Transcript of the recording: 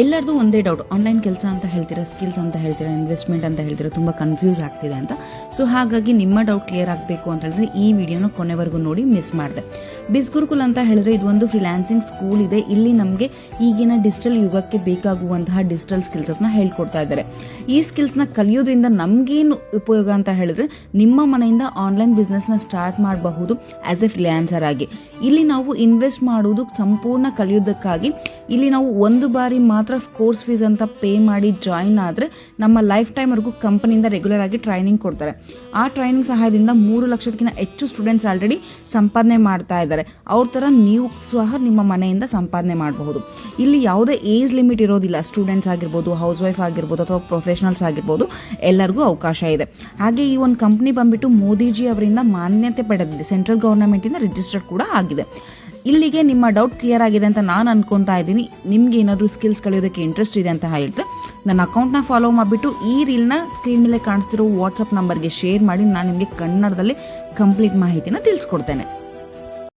ಎಲ್ಲರದು ಒಂದೇ doubt, online ಕೆಲಸ ಅಂತ ಹೇಳ್ತೀರಾ, ಸ್ಕಿಲ್ಸ್ ಅಂತ ಹೇಳ್ತೀರಾ, ಇನ್ವೆಸ್ಟ್ಮೆಂಟ್ ಅಂತ ಹೇಳ್ತೀರಾ, ತುಂಬ ಕನ್ಫ್ಯೂಸ್ ಆಗ್ತಿದೆ ಅಂತ. ಸೊ ಹಾಗಾಗಿ ನಿಮ್ಮ ಡೌಟ್ ಕ್ಲಿಯರ್ ಆಗಬೇಕು ಅಂತ ಹೇಳಿದ್ರೆ ಈ ವಿಡಿಯೋನ ಕೊನೆವರೆಗೂ ನೋಡಿ, ಮಿಸ್ ಮಾಡಿದೆ. ಬಿಸ್ ಗುರುಕುಲ್ ಅಂತ ಹೇಳಿದ್ರೆ ಇದು ಒಂದು ಫ್ರೀಲಾನ್ಸಿಂಗ್ ಸ್ಕೂಲ್ ಇದೆ. ಇಲ್ಲಿ ನಮಗೆ ಈಗಿನ ಡಿಜಿಟಲ್ ಯುಗಕ್ಕೆ ಬೇಕಾಗುವಂತಹ ಡಿಜಿಟಲ್ ಸ್ಕಿಲ್ಸ್ನ ಹೇಳ್ಕೊಡ್ತಾ ಇದ್ದಾರೆ. ಈ ಸ್ಕಿಲ್ಸ್ನ ಕಲಿಯೋದ್ರಿಂದ ನಮಗೇನು ಉಪಯೋಗ ಅಂತ ಹೇಳಿದ್ರೆ, ನಿಮ್ಮ ಮನೆಯಿಂದ ಆನ್ಲೈನ್ ಬಿಸ್ನೆಸ್ನ ಸ್ಟಾರ್ಟ್ ಮಾಡಬಹುದು ಆಸ್ ಎ ಫ್ರೀಲಾನ್ಸರ್ ಆಗಿ. ಇಲ್ಲಿ ನಾವು ಇನ್ವೆಸ್ಟ್ ಮಾಡುವುದು ಸಂಪೂರ್ಣ ಕಲಿಯೋದಕ್ಕಾಗಿ. ಇಲ್ಲಿ ನಾವು ಒಂದು ಬಾರಿ ಮಾತ್ರ ಕೋರ್ಸ್ ಫೀಸ್ ಅಂತ ಪೇ ಮಾಡಿ ಜಾಯಿನ್ ಆದರೆ ನಮ್ಮ ಲೈಫ್ ಟೈಮ್ವರೆಗೂ ಕಂಪನಿಯಿಂದ ರೆಗ್ಯುಲರ್ ಆಗಿ ಟ್ರೈನಿಂಗ್ ಕೊಡ್ತಾರೆ. ಆ ಟ್ರೈನಿಂಗ್ ಸಹಾಯದಿಂದ 3 ಲಕ್ಷಕ್ಕಿಂತ ಹೆಚ್ಚು ಸ್ಟೂಡೆಂಟ್ಸ್ ಆಲ್ರೆಡಿ ಸಂಪಾದನೆ ಮಾಡ್ತಾ ಇದ್ದಾರೆ. ಅವ್ರ ಥರ ನೀವು ಸಹ ನಿಮ್ಮ ಮನೆಯಿಂದ ಸಂಪಾದನೆ ಮಾಡಬಹುದು. ಇಲ್ಲಿ ಯಾವುದೇ ಏಜ್ ಲಿಮಿಟ್ ಇರೋದಿಲ್ಲ. ಸ್ಟೂಡೆಂಟ್ಸ್ ಆಗಿರ್ಬೋದು, ಹೌಸ್ ವೈಫ್ ಆಗಿರ್ಬೋದು, ಅಥವಾ ಪ್ರೊಫೆಷನಲ್ಸ್ ಆಗಿರ್ಬೋದು, ಎಲ್ಲರಿಗೂ ಅವಕಾಶ ಇದೆ. ಹಾಗೆ ಈ ಒಂದು ಕಂಪ್ನಿ ಬಂದ್ಬಿಟ್ಟು ಮೋದಿಜಿ ಅವರಿಂದ ಮಾನ್ಯತೆ ಪಡೆದಿದೆ, ಸೆಂಟ್ರಲ್ ಗವರ್ನಮೆಂಟ್ ಇಂದ ರಿಜಿಸ್ಟರ್ಡ್ ಕೂಡ ಆಗಿದೆ. ಇಲ್ಲಿಗೆ ನಿಮ್ಮ ಡೌಟ್ ಕ್ಲಿಯರ್ ಆಗಿದೆ ಅಂತ ನಾನು ಅನ್ಕೊಂತಾ ಇದ್ದೀನಿ. ನಿಮ್ಗೆ ಏನಾದರೂ ಸ್ಕಿಲ್ಸ್ ಕಲಿಯೋದಕ್ಕೆ ಇಂಟ್ರೆಸ್ಟ್ ಇದೆ ಅಂತ ಹೇಳಿದ್ರೆ ನನ್ನ ಅಕೌಂಟ್ನ ಫಾಲೋ ಮಾಡಿಬಿಟ್ಟು ಈ ರೀಲ್ನ ಸ್ಕ್ರೀನ್ ಮೇಲೆ ಕಾಣಿಸ್ತಿರೋ ವಾಟ್ಸಪ್ ನಂಬರ್ಗೆ ಶೇರ್ ಮಾಡಿ. ನಾನು ನಿಮಗೆ ಕನ್ನಡದಲ್ಲಿ ಕಂಪ್ಲೀಟ್ ಮಾಹಿತಿನ ತಿಳಿಸ್ಕೊಡ್ತೇನೆ.